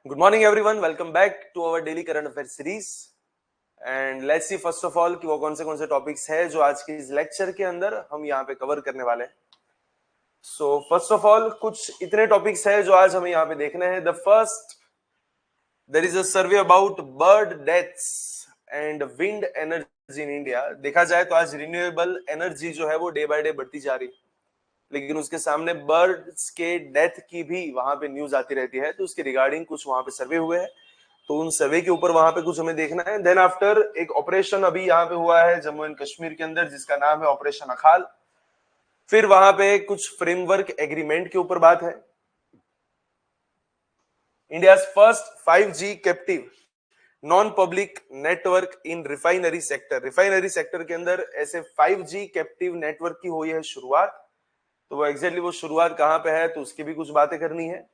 Good morning everyone, welcome back to our daily current affairs series and let's see first of all कि वो कौन से topics है जो आज के इस लेक्चर के अंदर हम यहाँ पे कवर करने वाले हैं. So first of all कुछ इतने टॉपिक्स है जो आज हमें यहाँ पे देखने हैं. The first, there is a survey about bird deaths and wind energy in India. देखा जाए तो आज रिन्यूएबल एनर्जी जो है वो डे बाय डे बढ़ती जा रही है, लेकिन उसके सामने बर्ड्स के डेथ की भी वहां पे न्यूज आती रहती है. तो उसके रिगार्डिंग कुछ वहां पे सर्वे हुए हैं, तो उन सर्वे के ऊपर वहां पे कुछ हमें देखना है. देन आफ्टर एक ऑपरेशन अभी यहाँ पे हुआ है जम्मू एंड कश्मीर के अंदर जिसका नाम है ऑपरेशन अखाल. फिर वहां पे कुछ फ्रेमवर्क एग्रीमेंट के ऊपर बात है. India first 5G captive non public network इन रिफाइनरी सेक्टर. रिफाइनरी सेक्टर के अंदर ऐसे 5G कैप्टिव नेटवर्क की हुई है शुरुआत. तो वो एग्जैक्टली वो शुरुआत कहां पे है तो उसकी भी कुछ बातें करनी है.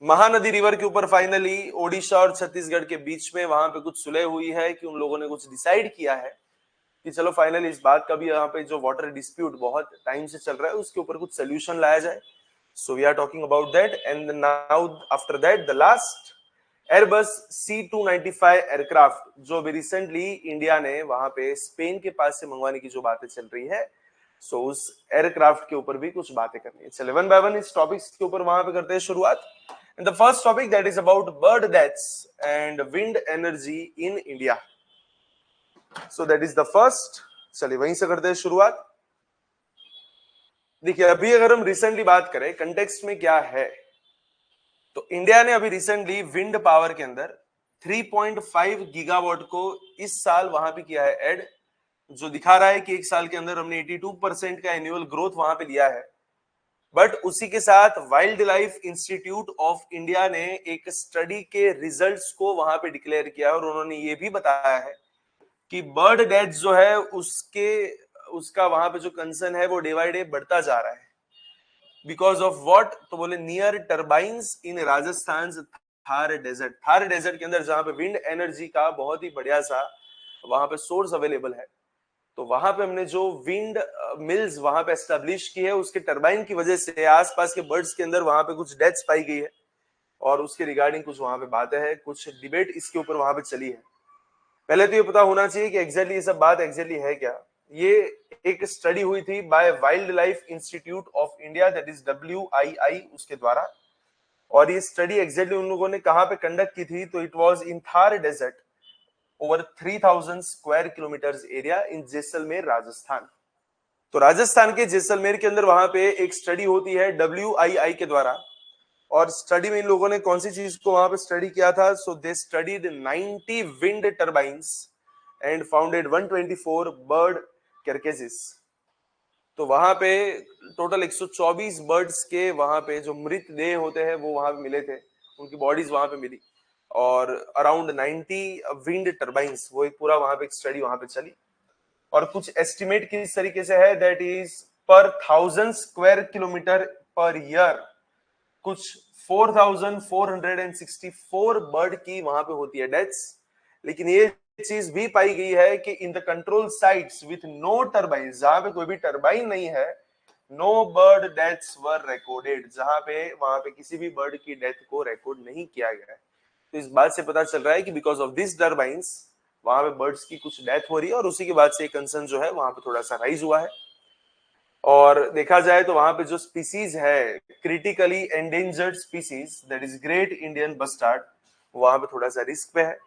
महानदी रिवर के ऊपर फाइनली ओडिशा और छत्तीसगढ़ के बीच में वहां पे कुछ सुलह हुई है कि उन लोगों ने कुछ डिसाइड किया है कि चलो फाइनली इस बात का भी यहाँ पे जो वाटर डिस्प्यूट बहुत टाइम से चल रहा है उसके ऊपर कुछ सोल्यूशन लाया जाए. So we are talking about that and now after that the last Airbus C295 aircraft जो अभी रिसेंटली इंडिया ने वहां पे स्पेन के पास से मंगवाने की जो बातें चल रही है, सो उस एयरक्राफ्ट के ऊपर भी कुछ बातें करनी है. चलिए वन बाय वन इस टॉपिक्स के ऊपर वहां पे करते हैं शुरुआत. And the first topic that is about bird deaths and wind energy in India. So that is the first. चलिए वहीं से करते हैं शुरुआत. देखिए अभी अगर हम रिसेंटली बात करें कंटेक्स्ट में क्या है, तो इंडिया ने अभी रिसेंटली विंड पावर के अंदर 3.5 गीगावाट को इस साल वहां पे किया है ऐड, जो दिखा रहा है कि एक साल के अंदर हमने 82% का एनुअल ग्रोथ वहां पे लिया है. बट उसी के साथ wild life institute of India ने एक स्टडी के रिजल्ट्स को वहां पे डिक्लेयर किया और उन्होंने ये भी बताया है कि बर्ड डेथ जो है उसका वहां पे जो कंसर्न है वो डे बाय डे बढ़ता जा रहा है. बिकॉज ऑफ व्हाट, तो बोले नियर टर्बाइंस इन राजस्थान थार डेजर्ट. थार डेजर्ट के अंदर जहां पे विंड एनर्जी का बहुत ही बढ़िया सा वहां पे सोर्स अवेलेबल है, तो वहां पे हमने जो विंड मिल्स वहां पे एस्टेब्लिश की है उसके टरबाइन की वजह से आसपास के बर्ड्स के अंदर वहां पे कुछ डेथ्स पाई गई है और उसके रिगार्डिंग कुछ वहां पे बातें हैं, कुछ डिबेट इसके ऊपर वहां पे चली है. पहले तो ये पता होना चाहिए कि एग्जैक्टली ये सब बात एग्जैक्टली है क्या. ये एक स्टडी हुई थी by wild life institute of India, that is WII उसके द्वारा. और ये स्टडी एग्जैक्टली उन लोगों ने कहां पे कंडक्ट की थी, तो it was in Thar desert over 3000 square kilometers area in Jaisalmer Rajasthan. तो राजस्थान के जैसलमेर के अंदर वहां पे एक स्टडी होती है WII के द्वारा. और स्टडी में इन लोगों ने कौन सी चीज को वहां पे स्टडी किया था, so they studied 90 wind turbines and founded 124 bird carcasses. तो वहां पे टोटल 124 बर्ड्स के वहां पे जो मृतदेह होते हैं वो वहां पे मिले थे, उनकी बॉडीज वहां पे मिली. और अराउंड 90 विंड टर्बाइंस, वो एक पूरा वहां पे एक स्टडी वहां पे चली. और कुछ एस्टिमेट किस तरीके से है, दैट इज पर 1000 स्क्वायर किलोमीटर पर ईयर कुछ 4464 बर्ड की वहां पे होती है डेथ्स. लेकिन ये चीज भी पाई गई है कि in the control sites with no turbine, जहां पे कोई भी टर्बाइन नहीं है, no bird deaths were recorded. जहां पे वहां पे किसी भी बर्ड की डेथ को रिकॉर्ड नहीं किया गया है. तो इस बात से पता चल रहा है कि बिकॉज ऑफ दिस टर्बाइंस वहां पे बर्ड्स की कुछ डेथ हो रही है और उसी के बाद से कंसर्न जो है वहां पे थोड़ा सा राइज हुआ है. और देखा जाए तो वहां पे जो स्पीसीज है critically endangered species, that is great Indian bustard, वहां पे थोड़ा सा रिस्क पे है.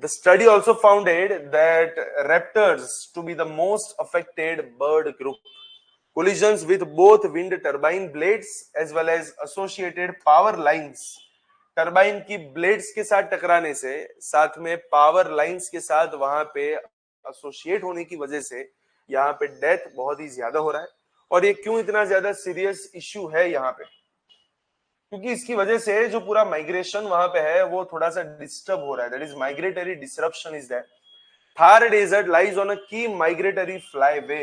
The study also founded that raptors to be the most affected bird group. Collisions with both wind turbine blades as well as associated power lines. Turbine की blades के साथ टकराने से साथ में पावर लाइंस के साथ वहां पे एसोसिएट होने की वजह से यहाँ पे डेथ बहुत ही ज्यादा हो रहा है. और ये क्यों इतना ज्यादा सीरियस इश्यू है यहाँ पे, क्योंकि इसकी वजह से जो पूरा माइग्रेशन वहां पे है वो थोड़ा सा डिस्टर्ब हो रहा है. That is migratory disruption is that. Thar desert lies on a key migratory flyway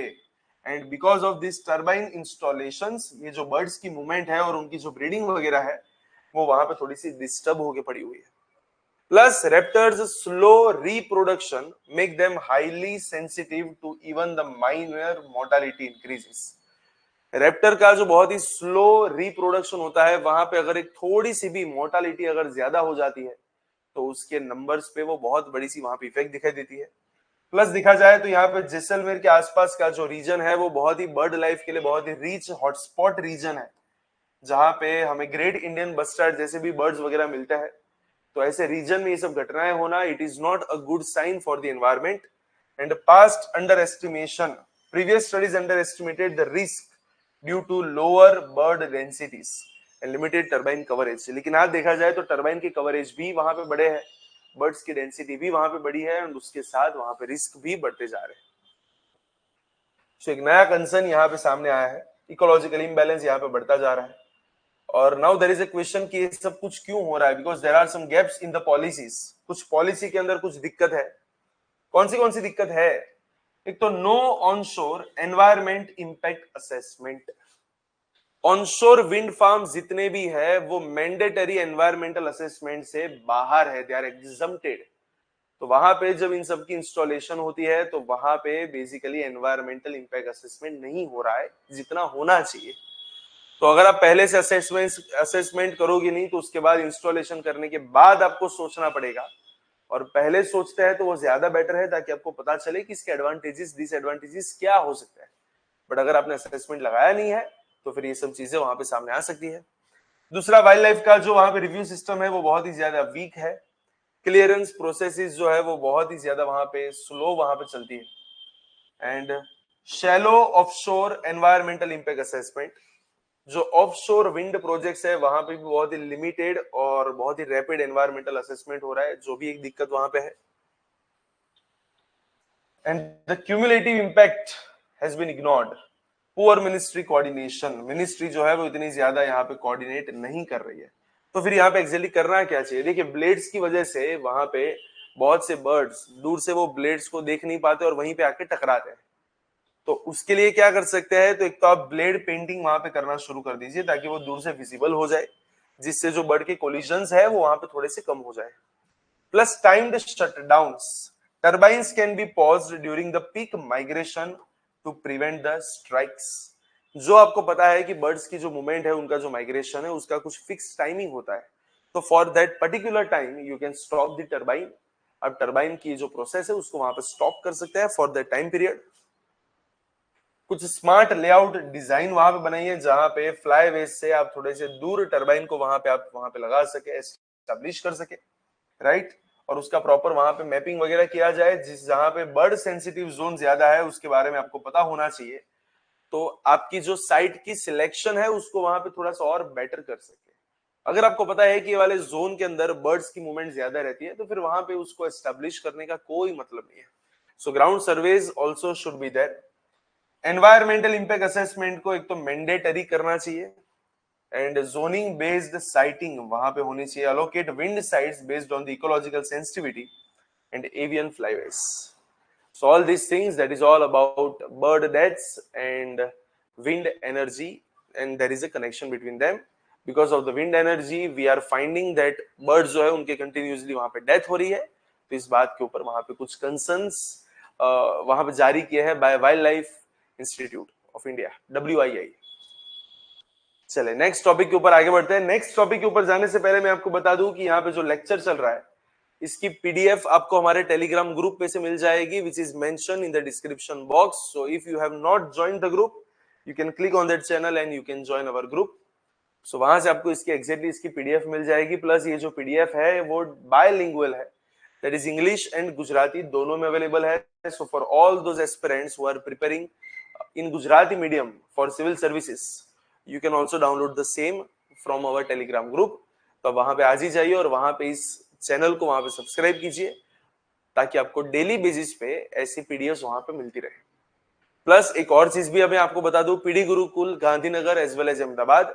and because of this turbine installations, ये जो बर्ड्स की मूवमेंट है और उनकी जो ब्रीडिंग वगैरह है वो वहां पे थोड़ी सी डिस्टर्ब होके पड़ी हुई है. Plus raptors slow reproduction make them highly sensitive to even the minor mortality increases. Raptor का जो बहुत ही स्लो रिप्रोडक्शन होता है, वहां पे अगर एक थोड़ी सी भी मोर्टालिटी अगर ज्यादा हो जाती है तो उसके नंबर्स पे वो बहुत बड़ी सी वहां पे इफेक्ट दिखाई देती है। प्लस दिखा जाए तो यहाँ पे जैसलमेर के आसपास का जो रीजन है वो बहुत ही बर्ड लाइफ के लिए बहुत ही रिच हॉटस्पॉट रीजन है, जहां पे हमें ग्रेट इंडियन बस्टर्ड जैसे भी बर्ड्स वगैरह मिलता है। तो ऐसे रीजन में ये सब घटनाएं होना, it is not a good sign for the environment and past under estimation, previous studies under estimated the risk due to lower bird densities and limited turbine coverage. लेकिन आज देखा जाए तो टर्बाइन की कवरेज भी वहां पे बड़े हैं, बर्ड्स की डेंसिटी भी वहां पे बड़ी है और उसके साथ वहां पे रिस्क भी बढ़ते जा रहे हैं। तो एक नया कंसर्न यहाँ पे सामने आया है, इकोलॉजिकल इम्बैलेंस यहाँ पे बढ़ता जा रहा है। और now there is a question कि ये सब कुछ क्यों हो रहा है, because there are some gaps in the policies, कुछ पॉलिसी के अंदर कुछ दिक्कत है। कौन सी दिक्कत है? एक तो no onshore environment impact assessment. Onshore wind farm जितने भी है वो मैंडेटरी एनवायरमेंटल असेसमेंट से बाहर है, दे आर एग्जम्प्टेड। तो वहां पे जब इन सब की इंस्टॉलेशन होती है तो वहां पे बेसिकली एनवायरमेंटल इंपैक्ट असेसमेंट नहीं हो रहा है जितना होना चाहिए। तो अगर आप पहले से असेसमेंट करोगे नहीं तो उसके बाद इंस्टॉलेशन करने के बाद आपको सोचना पड़ेगा, और पहले सोचते हैं तो वो ज्यादा बेटर है ताकि आपको पता चले कि इसके एडवांटेजेस डिसएडवांटेजेस क्या हो सकता है। बट अगर आपने असेसमेंट लगाया नहीं है तो फिर ये सब चीजें वहां पे सामने आ सकती है। दूसरा, वाइल्ड लाइफ का जो वहां पे रिव्यू सिस्टम है वो बहुत ही ज्यादा वीक है, क्लियरेंस प्रोसेसेस जो है वो बहुत ही ज्यादा वहां पे स्लो वहां पे चलती है। And shallow offshore environmental impact assessment, जो ऑफशोर विंड प्रोजेक्ट्स है वहां पे भी बहुत ही लिमिटेड और बहुत ही रैपिड एनवायरमेंटल असेसमेंट हो रहा है, जो भी एक दिक्कत वहां पे है। And the cumulative impact has been ignored, poor ministry coordination, ministry जो है वो इतनी ज्यादा यहाँ पे कोऑर्डिनेट नहीं कर रही है। तो फिर यहाँ पे एक्चुअली करना क्या चाहिए? देखिए, ब्लेड्स की वजह से वहां पे बहुत से बर्ड्स दूर से वो ब्लेड्स को देख नहीं पाते और वहीं पे आके टकराते हैं। तो उसके लिए क्या कर सकते हैं? तो एक तो आप ब्लेड पेंटिंग वहां पे करना शुरू कर दीजिए ताकि वो दूर से विजिबल हो जाए, जिससे जो बर्ड के कोलिजन्स है वो वहां पे थोड़े से कम हो जाए। Plus timed shutdowns, turbines can be paused during the peak migration to prevent the strikes. जो आपको पता है कि बर्ड्स की जो मूवमेंट है, उनका जो माइग्रेशन है, उसका कुछ फिक्स टाइमिंग होता है। तो for that particular time you can stop the turbine. अब टर्बाइन की जो प्रोसेस है उसको वहां पे स्टॉप कर सकते हैं फॉर दैट टाइम पीरियड। कुछ स्मार्ट लेआउट डिजाइन वहां पे बनाइए जहां पे फ्लाईवेज से आप थोड़े से दूर टर्बाइन को वहां पे आप वहां पे लगा सके, एस्टैब्लिश कर सके, राइट। और उसका प्रॉपर वहां पे मैपिंग वगैरह किया जाए, जिस जहां पे बर्ड सेंसिटिव जोन ज्यादा है उसके बारे में आपको पता होना चाहिए, तो आपकी जो साइट की सिलेक्शन है उसको वहां पे थोड़ा सा और बेटर कर सके। अगर आपको पता है कि ये वाले जोन के अंदर बर्ड्स की मूवमेंट ज्यादा रहती है तो फिर वहां पे उसको एस्टैब्लिश करने का कोई मतलब नहीं है। So ground surveys also should be there. Environmental impact assessment को एक तो मैंडेटरी करना चाहिए, एंड जोनिंग बेस्ड साइटिंग वहां पे होनी चाहिए, allocate wind sites based on the ecological sensitivity and avian फ्लाईवेज। So all these things, that is all about bird deaths and wind energy, and there is a connection between them. Because of the wind energy we are finding that birds जो है उनके continuously वहां पे death हो रही है। तो इस बात के ऊपर वहां पे कुछ कंसर्न्स वहां पे जारी किए हैं by wild life institute of India, WII। चले नेक्स्ट टॉपिक के ऊपर आगे बढ़ते हैं। नेक्स्ट टॉपिक के ऊपर जाने से पहले मैं आपको बता दूं कि यहाँ पे जो लेक्चर चल रहा है इसकी PDF आपको हमारे टेलीग्राम ग्रुप पे से मिल जाएगी, which is mention in the description box. So if you have not join the group you can click on that channel and you can join our group. So वहां से आपको इसकी एग्जैक्टली इसकी PDF मिल जाएगी। प्लस ये जो PDF है वो बायलिंगुअल है, that is English and Gujarati दोनों में अवेलेबल है। So for all those aspirants who are preparing in Gujarati medium for civil services, you can also download the same from our Telegram group। तो वहां पे आज ही जाइए और वहां पे इस चैनल को वहां पे सब्सक्राइब कीजिए ताकि आपको डेली बेसिस पे ऐसी पीडीएफ वहां पे मिलती रहे। प्लस एक और चीज भी अभी आपको बता दूं, PD Gurukul Gandhinagar as well as Ahmedabad,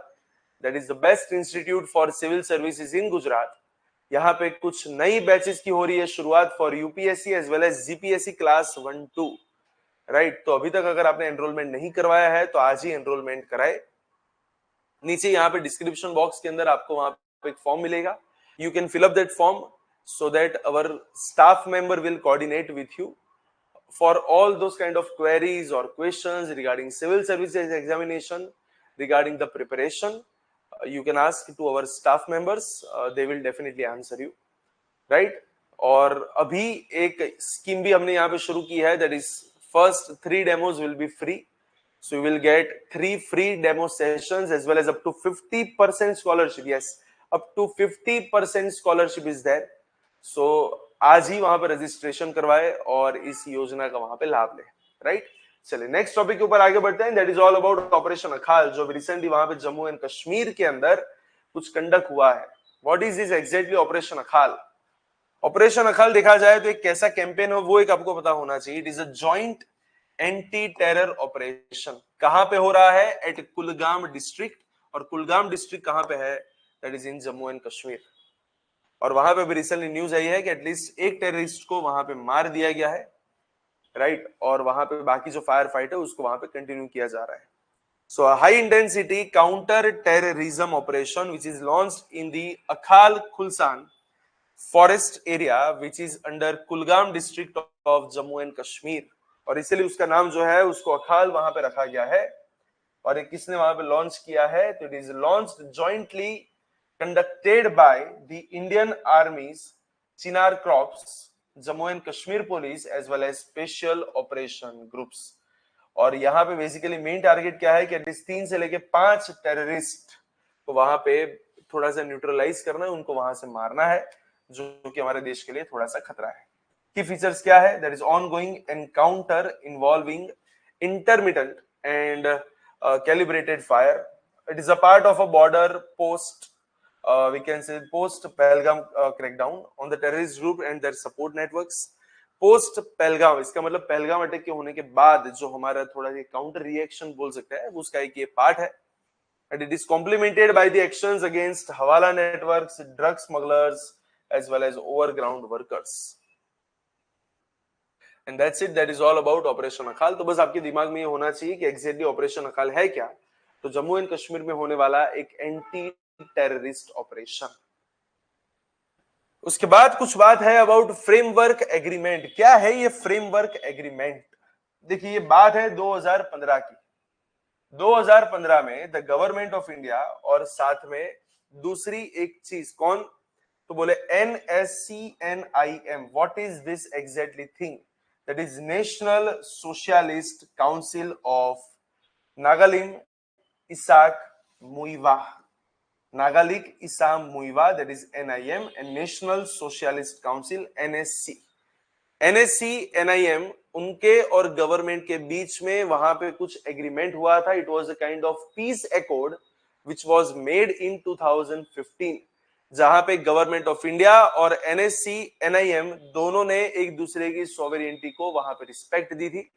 that is the best institute for civil services in Gujarat. यहाँ पे कुछ नई बैचेस की हो रही है शुरुआत for UPSC as well as GPSC class 1-2, right. तो अभी तक अगर आपने एनरोलमेंट नहीं करवाया है तो आज ही एनरोलमेंट कराए। नीचे यहाँ पे डिस्क्रिप्शन बॉक्स के अंदर आपको वहां पे एक फॉर्म मिलेगा, you can fill up that form so that our staff member will coordinate with you for all those kind of queries or questions regarding civil services examination, regarding the preparation, you can ask to our staff members. They will definitely answer you, right? और अभी एक scheme भी हमने यहाँ पे शुरू की है, that is first 3 demos will be free. So you will get 3 free demo sessions as well as up to 50% scholarship. Yes, up to 50% scholarship is there. So आज ही वहां पे रजिस्ट्रेशन करवाए और इस योजना का वहां पे लाभ ले, राइट? चलिए नेक्स्ट टॉपिक के ऊपर आगे बढ़ते हैं. That is all about operation Akhal, जो रिसेंटली वहां पे जम्मू एंड कश्मीर के अंदर कुछ कंडक्ट हुआ है. What is this exactly operation Akhal? Operation Akhal देखा जाए तो एक कैसा कैंपेन हो वो एक आपको पता होना चाहिए. It is a joint anti terror operation. कहां पे हो रहा है? At Kulgam district. और कुलगाम डिस्ट्रिक्ट कहां पे है? That is in Jammu and Kashmir. और वहां पे भी रिसेंटली न्यूज आई है कि एटलीस्ट एक टेररिस्ट को वहां पे मार दिया गया है, राइट? और वहां पे बाकी जो फायर फाइट है उसको वहां पे कंटिन्यू किया जा रहा है. So high intensity counter terrorism operation which is launched in the Akhal Khulsan forest area which is under Kulgam district of Jammu and Kashmir. और इसलिए उसका नाम जो है उसको अखाल वहां पे रखा गया है. और किसने वहां पे लॉन्च किया है? तो it is launched jointly conducted by the Indian Army's Chinar Corps, Jammu and Kashmir Police as well as Special Operation Groups. और यहाँ पे बेसिकली मेन टारगेट क्या है कि एटलीस्ट 3 से लेके 5 टेररिस्ट को वहां पे थोड़ा सा न्यूट्रलाइज करना है, उनको वहां से मारना है, जो कि हमारे देश के लिए थोड़ा सा खतरा है. की फीचर्स क्या है? That is ongoing encounter involving intermittent and calibrated fire. It is a part of a border post, we can say post Pahalgam crackdown on the terrorist group and their support networks. Post Pahalgam, इसका मतलब Pahalgam attack के होने के बाद जो हमारा थोड़ा सा काउंटर रिएक्शन बोल सकते हैं, उसका एक ये पार्ट है. And it is complemented by the actions against hawala networks, drug smugglers as well as overground workers. And that's it. That is all about Operation Akhal. तो बस आपके दिमाग में ये होना चाहिए कि एग्जैक्टली ऑपरेशन अखाल है क्या. तो जम्मू एंड कश्मीर में होने वाला एक एंटी टेररिस्ट ऑपरेशन. उसके बाद कुछ बात है अबाउट फ्रेमवर्क एग्रीमेंट. क्या है ये फ्रेमवर्क एग्रीमेंट? देखिए ये बात है 2015 की. 2015 में द गवर्नमेंट ऑफ इंडिया और साथ में दूसरी एक चीज कौन? तो बोले NSCNIM. What is this exactly thing? That is National Socialist Council of Nagalim Isak Muivah. Nagalik Isam Muiwa, that is NIM, and National Socialist Council NSC. NSC NIM उनके और गवर्नमेंट के बीच में वहां पे कुछ एग्रीमेंट हुआ था. It was a kind of peace accord which was made in 2015, जहां पे गवर्नमेंट ऑफ इंडिया और NSC NIM दोनों ने एक दूसरे की सॉवरेनिटी को वहां पे रिस्पेक्ट दी थी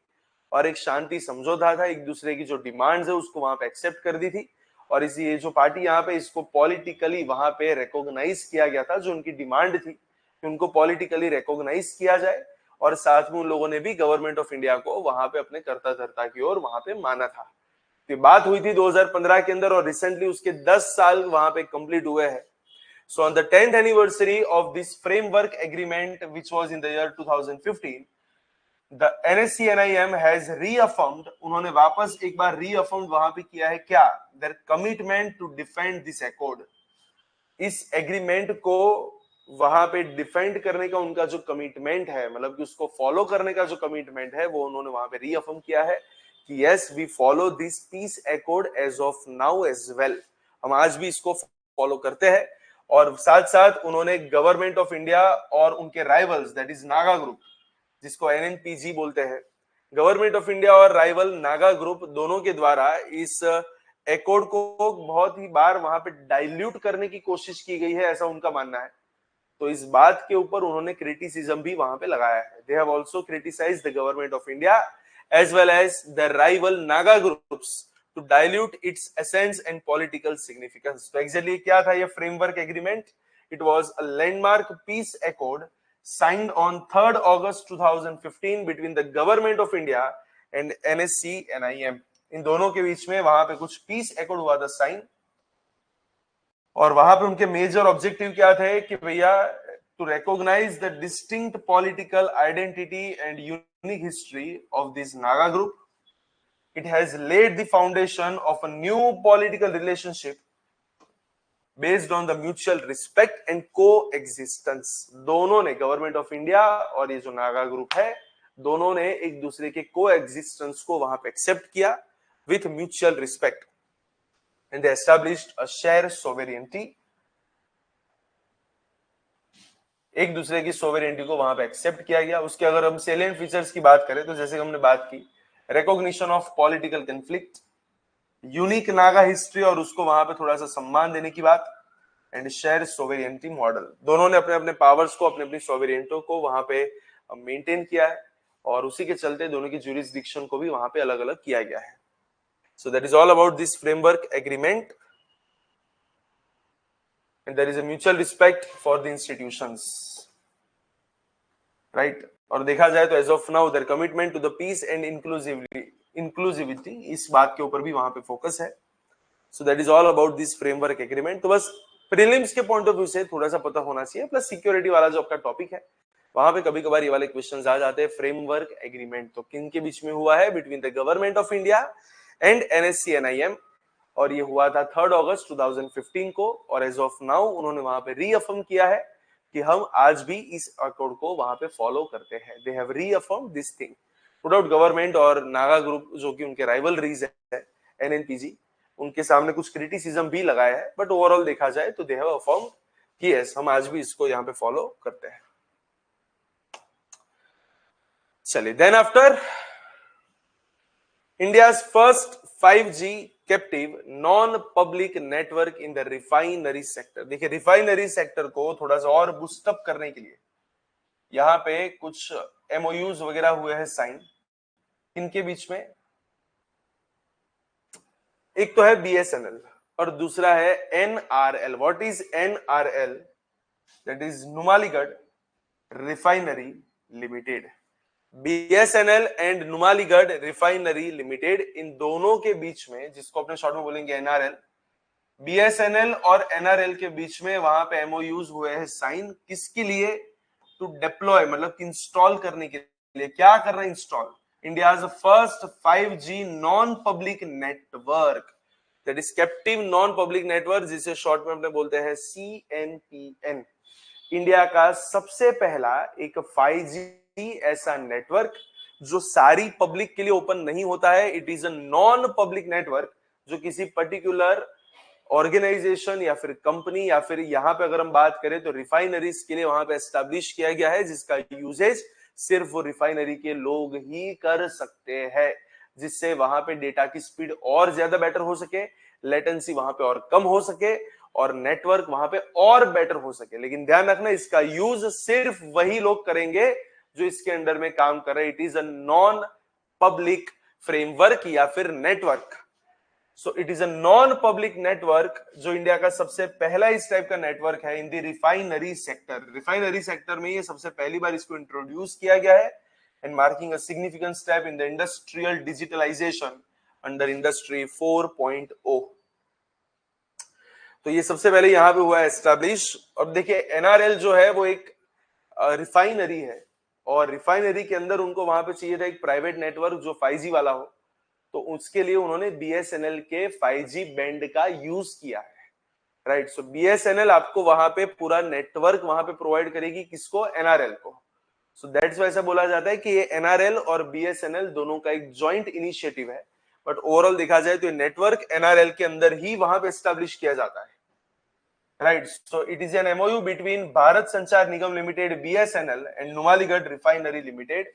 और एक शांति समझौता था, एक दूसरे की जो डिमांड्स है उसको वहां पे एक्सेप्ट कर दी थी. और इसी ये जो पार्टी यहाँ पे इसको पॉलिटिकली वहां पे रिकॉग्नाइज किया गया था, जो उनकी डिमांड थी कि उनको पॉलिटिकली रिकॉग्नाइज किया जाए. और साथ में उन लोगों ने भी गवर्नमेंट ऑफ इंडिया को वहां पे अपने कर्ता धर्ता की ओर वहां पे माना था. तो बात हुई थी 2015 के अंदर और रिसेंटली उसके 10 साल वहां पे कंप्लीट हुए हैं. So on the 10th anniversary of this framework agreement which was in the year 2015, The NSCNIM has reaffirmed, उन्होंने वापस एक बार reaffirmed वहां पे किया है क्या? Their commitment to defend this accord. इस एग्रीमेंट को वहां पे डिफेंड करने का उनका जो कमिटमेंट है, मतलब कि उसको फॉलो करने का जो कमिटमेंट है, वो उन्होंने वहां पे रीअफर्म किया है कि yes we follow this peace accord as of now as well. हम आज भी इसको फॉलो करते हैं. और साथ साथ उन्होंने गवर्नमेंट ऑफ इंडिया और उनके rivals, that is Naga group, जिसको NNPG बोलते हैं, गवर्नमेंट ऑफ इंडिया और राइवल नागा ग्रुप दोनों के द्वारा इस एकॉर्ड को बहुत ही बार वहां पे डाइल्यूट करने की कोशिश की गई है, ऐसा उनका मानना है. तो इस बात के ऊपर उन्होंने क्रिटिसिज्म भी वहां पे लगाया है. They have also criticised the government of India as well as the rival Naga groups to dilute its essence and political significance. तो एक्चुअली क्या था ये framework agreement? It was a landmark peace accord signed on 3rd August 2015 between the government of India and NSCNIM. इन दोनों के बीच में वहां पे कुछ पीस एकॉर्ड हुआ था साइन. और वहां पे उनके मेजर ऑब्जेक्टिव क्या थे कि भैया to recognize the distinct political identity and unique history of this Naga group. It has laid the foundation of a new political relationship based on the mutual respect and coexistence. दोनों ने, government of India और ये जो Naga group है, दोनों ने एक दूसरे के कोएग्जिस्टेंस को वहां पे एक्सेप्ट किया with mutual respect, and they established a shared sovereignty. एक दूसरे की सोवेरेंटी को वहां पे एक्सेप्ट किया गया. उसके अगर हम सेलिएंट फीचर्स की बात करें तो जैसे हमने बात की, recognition of political conflict, unique Naga history और उसको वहां पे थोड़ा सा सम्मान देने की बात, एंड शेयर सोवेरियंटी मॉडल. दोनों ने अपने अपने पावर्स को, अपने अपनी सोवेरियंटो को वहां पे मेंटेन किया है और उसी के चलते दोनों की ज्यूरिसडिक्शन को भी वहां पे अलग अलग किया गया है. So that is all about this framework agreement, and there is a mutual respect for the institutions, right? और देखा जाए तो as of now their commitment to the peace and inclusivity इस बात के ऊपर भी वहां पे फोकस है. So that is all about this framework agreement. तो बस प्रीलिम्स के पॉइंट ऑफ व्यू से थोड़ा सा पता होना चाहिए, प्लस सिक्योरिटी वाला जो आपका टॉपिक है वहां पे कभी कभार ये वाले क्वेश्चंस आ जाते हैं. फ्रेमवर्क एग्रीमेंट तो किन के बीच में हुआ है? Between the government of India and NSC-NIM, और ये हुआ था 3 अगस्त 2015 को. और एज ऑफ नाउ उन्होंने वहां पे रीअफर्म किया है कि हम आज भी इस अकॉर्ड को वहां पे फॉलो करते हैं. They have reaffirm this thing. No doubt government और नागा ग्रुप जो कि उनके राइवलरीज है NNPG, उनके सामने कुछ क्रिटिसिज्म भी लगाया है, बट ओवरऑल देखा जाए तो दे हैव अफर्म कि यस हम आज भी इसको यहाँ पे फॉलो करते हैं. चलिए, then after India's first 5G captive non public network in the refinery sector. देखिए, रिफाइनरी सेक्टर को थोड़ा सा और बूस्टअप करने के लिए यहाँ पे कुछ MOUs वगैरह हुए हैं साइन. इनके बीच में एक तो है BSNL और दूसरा है NRL. What is NRL? That is Numaligarh Refinery Limited. BSNL and Numaligarh Refinery Limited, इन दोनों के बीच में, जिसको अपने शॉर्ट में बोलेंगे NRL, BSNL और NRL के बीच में वहां पे MOUs हुए हैं साइन. किसके लिए? टू डिप्लॉय, मतलब इंस्टॉल करने के लिए. क्या करना है? Install India's first 5G non public network, that is captive non public network, जिसे शॉर्ट में अपने बोलते हैं CNPN. इंडिया का सबसे पहला एक 5G ऐसा नेटवर्क जो सारी पब्लिक के लिए ओपन नहीं होता है. It is a non public network जो किसी पर्टिकुलर ऑर्गेनाइजेशन या फिर कंपनी या फिर यहाँ पे अगर हम बात करें तो रिफाइनरीज के लिए वहां पे एस्टैब्लिश किया गया है, जिसका यूजेज सिर्फ वो रिफाइनरी के लोग ही कर सकते हैं, जिससे वहां पे डेटा की स्पीड और ज्यादा बेटर हो सके, लेटेंसी वहां पे और कम हो सके और नेटवर्क वहां पे और बेटर हो सके. लेकिन ध्यान रखना, इसका यूज सिर्फ वही लोग करेंगे जो इसके अंडर में काम कर रहे. It is a non public framework या फिर network. So it is a non public network जो इंडिया का सबसे पहला इस टाइप का नेटवर्क है इन the refinery sector. Refinery sector में ये सबसे पहली बार इसको इंट्रोड्यूस किया गया है and marking a significant step in the industrial digitalisation under industry 4.0. तो ये सबसे पहले यहां पे हुआ है एस्टैब्लिश. और देखिए, NRL जो है वो एक रिफाइनरी है और रिफाइनरी के अंदर उनको वहां पे चाहिए था एक प्राइवेट नेटवर्क जो 5G वाला हो, तो उसके लिए उन्होंने BSNL के 5G बैंड का यूज किया है, राइट. सो BSNL आपको वहां पे पूरा नेटवर्क वहां पे प्रोवाइड करेगी, किसको? NRL को. सो दैट्स वाई ऐसा बोला जाता है कि ये NRL और BSNL दोनों का एक जॉइंट इनिशिएटिव है, बट ओवरऑल देखा जाए तो ये नेटवर्क NRL के अंदर ही वहां पे एस्टैब्लिश किया जाता है, right. So it is an MOU between Bharat Sanchar Nigam Limited BSNL and Numaligarh Refinery Limited.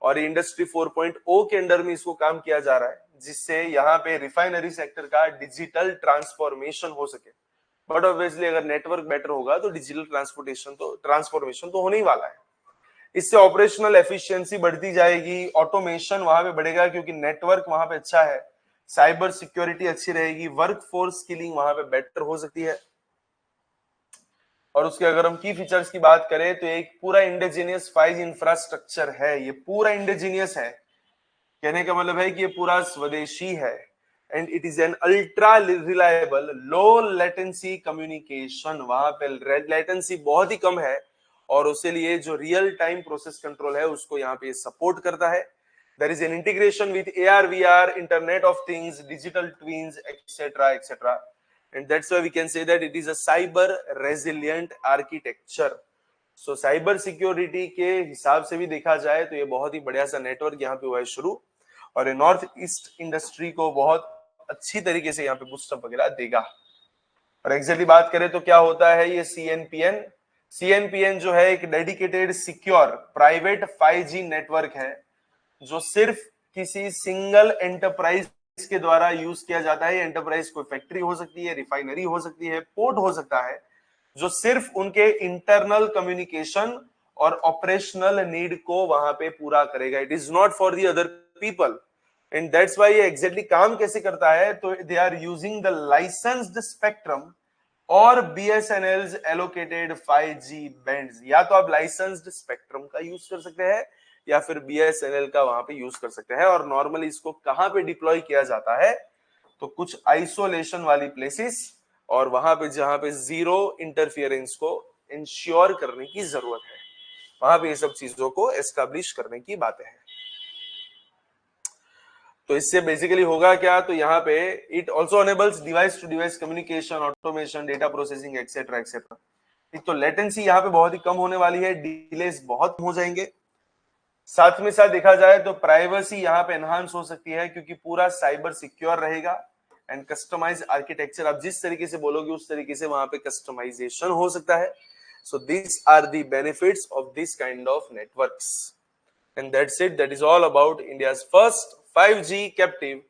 और इंडस्ट्री 4.0 के अंडर में इसको काम किया जा रहा है, जिससे यहाँ पे रिफाइनरी सेक्टर का डिजिटल ट्रांसफॉर्मेशन हो सके. बट ऑब्वियसली अगर नेटवर्क बेटर होगा तो डिजिटल ट्रांसफॉर्मेशन तो होने ही वाला है. इससे ऑपरेशनल एफिशिएंसी बढ़ती जाएगी, ऑटोमेशन वहां पे बढ़ेगा क्योंकि नेटवर्क वहां पे अच्छा है, साइबर सिक्योरिटी अच्छी रहेगी, वर्क फोर्स स्किलिंग वहां पे बेटर हो सकती है. और उसके अगर हम की फीचर्स की बात करें तो एक पूरा इंडिजीनियस 5G इंफ्रास्ट्रक्चर है. ये पूरा इंडिजीनियस है, कहने का मतलब है कि ये पूरा स्वदेशी है. And it is an ultra reliable low latency communication. वहां पे लेटेंसी बहुत ही कम है और उसके लिए जो रियल टाइम प्रोसेस कंट्रोल है उसको यहाँ पे सपोर्ट करता है. There is an integration with AR, VR, Internet of Things, digital twins, etc., etc. And that's why we can say that it is a cyber resilient architecture. So cyber security के हिसाब से भी देखा जाए तो ये बहुत ही बढ़िया सा नेटवर्क यहाँ पे हुआ है शुरू, और ये नॉर्थ ईस्ट इंडस्ट्री को बहुत अच्छी तरीके से यहाँ पे बूस्टअप वगैरह देगा. और एग्जैक्टली बात करें तो क्या होता है ये सीएनपीएन. सीएनपीएन जो है एक dedicated secure private 5G network है जो सिर्फ किसी सिंगल एंटरप्राइज के द्वारा यूज किया जाता है. एंटरप्राइज कोई फैक्ट्री हो सकती है, रिफाइनरी हो सकती है, पोर्ट हो सकता है, जो सिर्फ उनके इंटरनल कम्युनिकेशन और ऑपरेशनल नीड को वहां पे पूरा करेगा. It is not for the other people. And that's why ये एग्जैक्टली काम कैसे करता है, तो they are using the licensed spectrum और बीएसएनएल्स एलोकेटेड 5G बैंड्स. या तो आप लाइसेंस्ड स्पेक्ट्रम का यूज कर सकते हैं या फिर बीएसएनएल का वहां पे यूज कर सकते हैं. और नॉर्मली इसको कहां पे डिप्लॉय किया जाता है, तो कुछ आइसोलेशन वाली प्लेसेस और वहां पे जहां पे जीरो इंटरफियरेंस को इंश्योर करने की जरूरत है, वहां पे ये सब चीजों को एस्टैब्लिश करने की बातें हैं. तो इससे बेसिकली होगा क्या, तो यहाँ पे it also enables device to device communication, automation, data processing etcetera etcetera. एक तो लेटेंसी यहाँ पे बहुत ही कम होने वाली है, डिलेस बहुत कम हो जाएंगे. साथ में साथ देखा जाए तो प्राइवेसी यहाँ पे एनहांस हो सकती है क्योंकि पूरा साइबर सिक्योर रहेगा. एंड कस्टमाइज आर्किटेक्चर, आप जिस तरीके से बोलोगे उस तरीके से वहां पे कस्टमाइजेशन हो सकता है. So this are the benefits of this kind of networks. And that's it. That is all about India's first 5G captive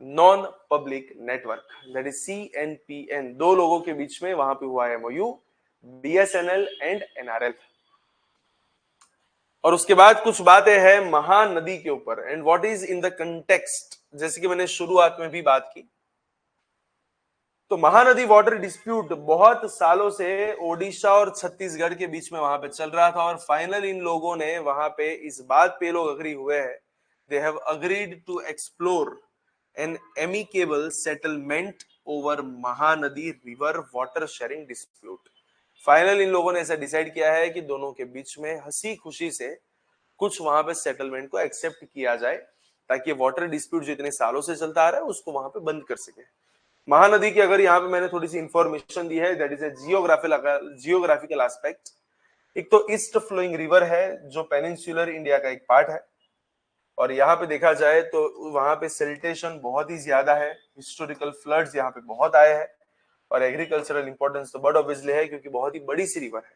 non public network, that is CNPN. दो लोगों के बीच में वहां पे हुआ है MOU, BSNL एंड NRL. और उसके बाद कुछ बातें हैं महानदी के ऊपर. And what is in the context, जैसे कि मैंने शुरुआत में भी बात की, तो महानदी वाटर डिस्प्यूट बहुत सालों से ओडिशा और छत्तीसगढ़ के बीच में वहां पे चल रहा था. और फाइनल इन लोगों ने वहां पे इस बात पे लोग अग्री हुए हैं, they have agreed to explore an amicable settlement over Mahanadi river water sharing dispute. Final इन लोगों ने ऐसा डिसाइड किया है कि दोनों के बीच में हंसी खुशी से कुछ वहां पे सेटलमेंट को एक्सेप्ट किया जाए ताकि वाटर डिस्प्यूट जो इतने सालों से चलता आ रहा है उसको वहां पे बंद कर सके. महानदी की अगर यहाँ पे मैंने थोड़ी सी इंफॉर्मेशन दी है, that is a geographical aspect. एक तो ईस्ट फ्लोइंग रिवर है जो पेनिनसुलर इंडिया का एक पार्ट है, और यहाँ पे देखा जाए तो वहां पे सिल्टेशन बहुत ही ज्यादा है, हिस्टोरिकल फ्लड्स यहाँ पे बहुत आए हैं, और एग्रीकल्चरल इंपॉर्टेंस तो बड़ा ऑब्वियसली है क्योंकि बहुत ही बड़ी सी रिवर है.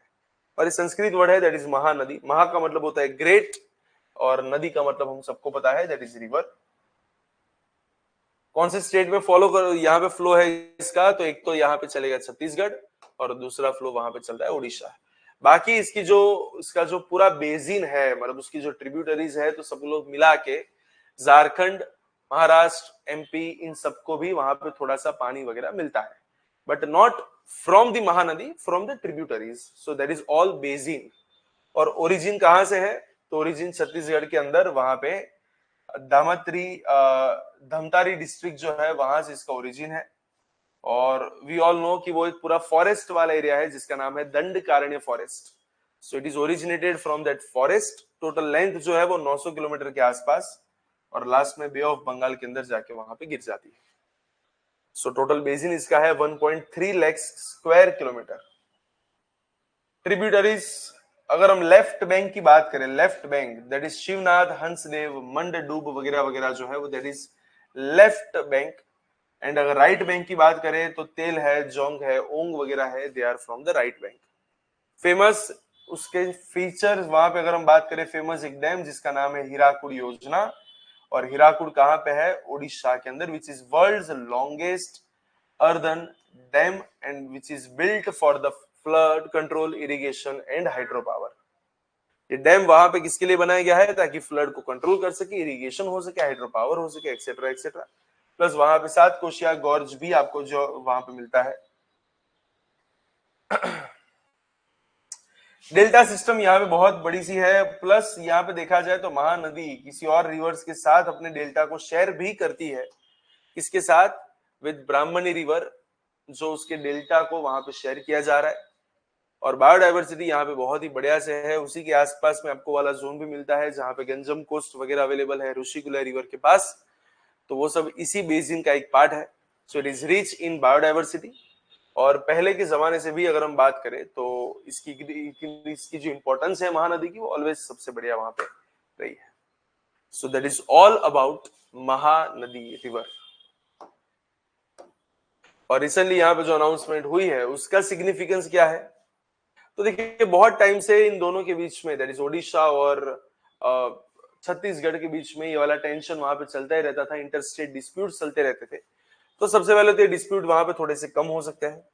और ये संस्कृत वर्ड है, दैट इज महानदी. महा का मतलब होता है ग्रेट, और नदी का मतलब हम सबको पता है, दैट इज रिवर. कौन से स्टेट में फॉलो करो यहाँ पे फ्लो है इसका, तो एक तो यहाँ पे चलेगा छत्तीसगढ़ और दूसरा फ्लो वहां पे चलता है उड़ीसा. बाकी इसका जो पूरा बेसिन है, मतलब उसकी जो ट्रिब्यूटरीज है, तो सब लोग मिला के झारखंड, महाराष्ट्र, MP, इन सबको भी वहां पे थोड़ा सा पानी वगैरह मिलता है, but not from the Mahanadi, from the tributaries. So that is all basin. और ओरिजिन कहां से है, तो ओरिजिन छत्तीसगढ़ के अंदर वहां पे धमतारी डिस्ट्रिक्ट जो है वहां से इसका ओरिजिन है. और वी ऑल नो कि वो एक पूरा फॉरेस्ट वाला एरिया है जिसका नाम है Dandakaranya forest. So it is originated from that forest. Total length जो है वो 900 किलोमीटर के आसपास, और लास्ट में बे ऑफ बंगाल के अंदर जाके वहां पे गिर जाती है. सो टोटल बेसिन इसका है 1.3 लाख स्क्वायर किलोमीटर. ट्रिब्यूटरीज, अगर हम लेफ्ट बैंक की बात करें, left bank that is Shivnath, Hasdeo, मंडडूब वगैरह वगैरह जो है वो that is left bank. And अगर राइट बैंक की बात करें तो तेल है, जोंग है, ओंग वगैरह है, they are from the right bank. Famous उसके फीचर्स वहां पे अगर हम बात करें, फेमस एक डैम जिसका नाम है हीराकुड योजना. और हीराकुड कहां पे है, ओडिशा के अंदर, which is world's longest earthen dam and which is built for the flood control, irrigation and hydro power. ये डैम वहां पे किसके लिए बनाया गया है, ताकि फ्लड को कंट्रोल कर सके, इरिगेशन हो सके, हाइड्रो पावर हो सके, एक्सेट्रा एक्सेट्रा. प्लस वहां पे 7 कोशिया गॉर्ज भी आपको जो वहां पे मिलता है. डेल्टा सिस्टम यहाँ पे बहुत बड़ी सी है. प्लस यहाँ पे देखा जाए तो महानदी किसी और रिवर्स के साथ अपने डेल्टा को शेयर भी करती है. किसके साथ, विद ब्राह्मणी रिवर, जो उसके डेल्टा को वहां पे शेयर किया जा रहा है. और बायोडाइवर्सिटी यहाँ पे बहुत ही बढ़िया से है। उसी के आसपास में आपको वाला जोन भी मिलता है जहाँ पे गंजम कोस्ट वगैरह अवेलेबल है ऋषिकुल्या रिवर के पास, तो वो सब इसी बेसिन का एक पार्ट है। सो it is rich in biodiversity. और पहले के जमाने से भी अगर हम बात करें तो इसकी जो इंपॉर्टेंस है महानदी की, वो ऑलवेज सबसे बढ़िया वहां पे रही है। So that is all about Mahanadi river. और रिसेंटली यहाँ पे जो अनाउंसमेंट हुई है उसका सिग्निफिकेंस क्या है, तो देखिए बहुत टाइम से इन दोनों के बीच में, दैट इज ओडिशा और छत्तीसगढ़ के बीच में ये वाला टेंशन वहां पे चलता ही रहता था, इंटरस्टेट डिस्प्यूट चलते रहते थे। तो सबसे पहले तो ये डिस्प्यूट वहां पे थोड़े से कम हो सकते हैं।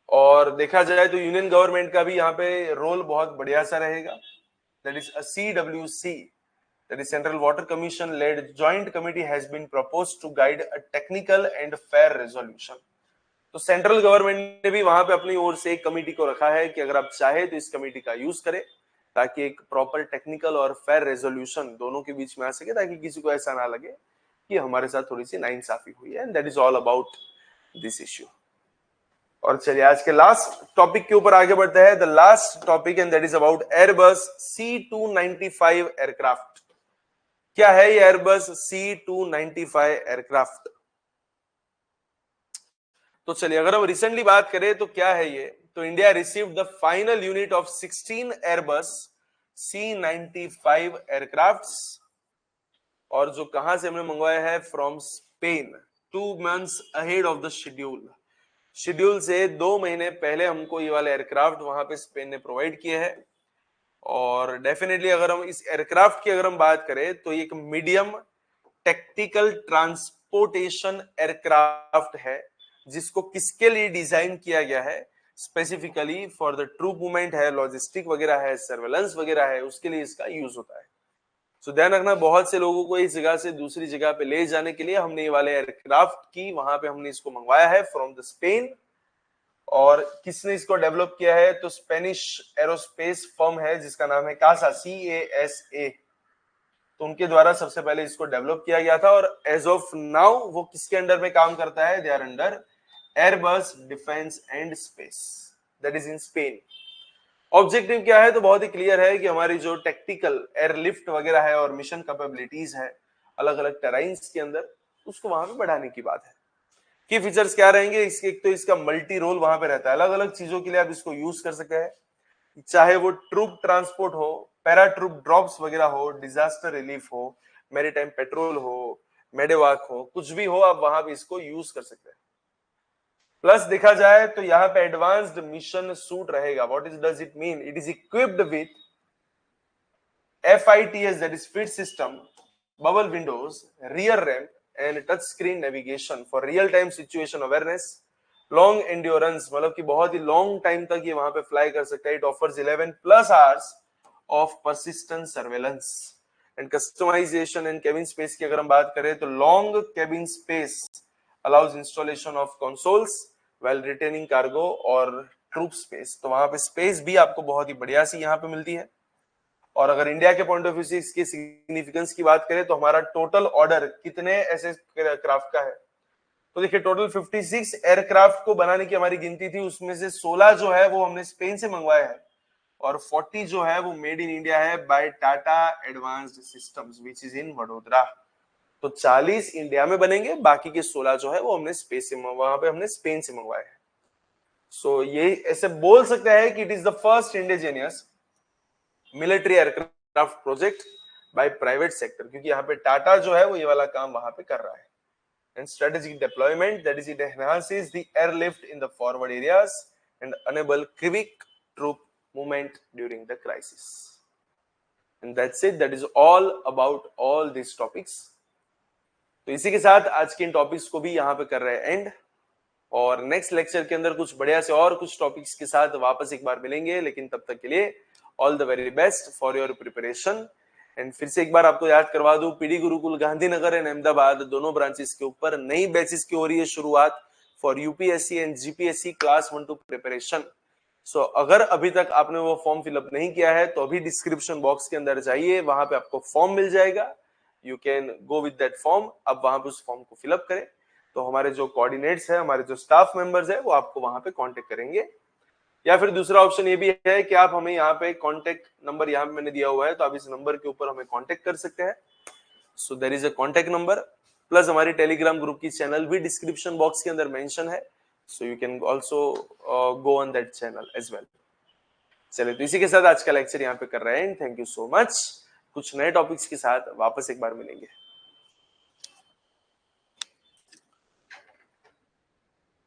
और देखा जाए तो यूनियन गवर्नमेंट का भी यहाँ पे रोल बहुत बढ़िया सा रहेगा। That is a CWC, that is Central Water Commission led joint committee has been proposed to guide a technical and fair resolution। तो सेंट्रल गवर्नमेंट ने भी वहां पे अपनी ओर से एक कमेटी को रखा है कि अगर आप चाहे तो इस कमेटी का यूज करें ताकि एक प्रॉपर टेक्निकल और फेयर रेजोल्यूशन दोनों के बीच में आ सके, ताकि किसी को ऐसा ना लगे कि हमारे साथ थोड़ी सी नाइंसाफी हुई है। And that is all about this issue. और चलिए आज के लास्ट टॉपिक के ऊपर आगे बढ़ते हैं। The last topic and that is about Airbus C295 aircraft. क्या है ये एयरबस C295 एयरक्राफ्ट? तो चलिए अगर हम रिसेंटली बात करें तो क्या है ये, तो India received the final unit of 16 Airbus C95 aircrafts, और जो कहां से हमने मंगवाया है, from Spain, 2 months ahead of the schedule से 2 महीने पहले हमको ये वाले एयरक्राफ्ट वहां पे स्पेन ने प्रोवाइड किए हैं। और डेफिनेटली अगर हम इस एयरक्राफ्ट की अगर हम बात करें तो ये एक मीडियम टेक्टिकल ट्रांसपोर्टेशन एयरक्राफ्ट है, जिसको किसके लिए डिजाइन किया गया है, specifically for the troop movement है, लॉजिस्टिक वगैरह है, सर्वेलेंस वगैरह है, उसके लिए इसका यूज होता है। सो ध्यान रखना, बहुत से लोगों को इस जगह से दूसरी जगह पे ले जाने के लिए हमने ये वाले एयरक्राफ्ट की वहां पे हमने इसको मंगवाया है फ्रॉम द स्पेन। और किसने इसको डेवलप किया है, तो स्पेनिश एरोस्पेस फर्म है जिसका नाम है कासा, CASA। तो उनके द्वारा सबसे पहले इसको डेवलप किया गया था, और एज ऑफ नाउ वो किसके अंडर में काम करता है, they are under Airbus defence and space, that is in Spain. Objective क्या है, तो बहुत ही क्लियर है कि हमारी जो टेक्टिकल एयरलिफ्ट वगैरह है और मिशन कैपेबिलिटीज है अलग अलग टेराइन्स के अंदर, उसको वहां पे बढ़ाने की बात है। की फीचर्स क्या रहेंगे इसके, एक तो इसका मल्टी रोल वहां पे रहता है, अलग अलग चीजों के लिए आप इसको यूज कर सकते हैं, चाहे वो ट्रूप ट्रांसपोर्ट हो, पैरा ट्रूप ड्रॉप्स वगैरह हो, डिजास्टर रिलीफ हो, मैरीटाइम पेट्रोल हो, मेडेवाक हो, कुछ भी हो, आप वहां पे इसको यूज कर सकते हैं। प्लस देखा जाए तो यहाँ पे एडवांस्ड मिशन सूट रहेगा। What is does it mean, it is equipped with FITS, that is Fit System, bubble windows, rear ramp and touch screen navigation for real time situation awareness, long endurance, मतलब कि बहुत ही long time तक ये वहां पे fly कर सकता है। It offers 11+ hours of persistent surveillance and customization and cabin space की अगर हम बात करें तो long cabin space allows installation of consoles while retaining cargo और troop space। तो वहां पे स्पेस भी आपको बहुत ही बढ़िया सी यहाँ पे मिलती है। और अगर इंडिया के पॉइंट ऑफ व्यू से इसकी सिग्निफिकेंस की बात करें तो हमारा टोटल ऑर्डर कितने ऐसे क्राफ्ट का है, तो देखिए टोटल 56 एयरक्राफ्ट को बनाने की हमारी गिनती थी, उसमें से 16 जो है वो हमने स्पेन से मंगवाया है, और 40 जो है वो मेड इन इंडिया है by Tata advanced systems which is in Vadodara. तो 40 इंडिया में बनेंगे, बाकी के 16 जो है वो हमने स्पेस से वहां पे हमने स्पेन से मंगवाए हैं। सो ये ऐसे बोल सकते हैं कि it is the first indigenous military aircraft project by private sector, क्योंकि यहाँ पे टाटा जो है वो ये वाला काम वहां पे कर रहा है। And strategic deployment, that is it enhances the airlift in the forward areas and enable quick troop movement during the crisis. And that's it, that is all about all this topics. तो इसी के साथ आज के इन topics को भी यहाँ पे कर रहे हैं एंड, और नेक्स्ट लेक्चर के अंदर कुछ बढ़िया से और कुछ टॉपिक्स के साथ वापस एक बार मिलेंगे, लेकिन तब तक के लिए all the very best for your preparation. And फिर से एक बार आपको याद करवा दूं, पीडी गुरुकुल गांधीनगर एंड अहमदाबाद दोनों ब्रांचेस के ऊपर नई बैचेस की हो रही है शुरुआत for UPSC and GPSC class 1-2 preparation. So अगर अभी तक आपने वो फॉर्म फिलअप नहीं किया है तो अभी डिस्क्रिप्शन बॉक्स के अंदर जाइए, वहां पे आपको फॉर्म मिल जाएगा, you can go with that form. अब वहां पे उस फॉर्म को फिलअप करें तो हमारे जो कोऑर्डिनेट्स है, हमारे जो स्टाफ मेंबर्स है, वो आपको वहां पे कांटेक्ट करेंगे। या फिर दूसरा ऑप्शन ये भी है कि आप हमें यहाँ पे कॉन्टेक्ट नंबर यहाँ पे मैंने दिया हुआ है, तो आप इस नंबर के ऊपर हमें कॉन्टेक्ट कर सकते हैं। So there is a contact number, plus हमारी टेलीग्राम ग्रुप की चैनल भी डिस्क्रिप्शन बॉक्स के अंदर मेंशन है, so you can also go on that channel as well. चलिए, तो इसी के साथ आज का लेक्चर यहाँ पे कर रहे हैं। Thank you so much. कुछ नए टॉपिक्स के साथ वापस एक बार मिलेंगे।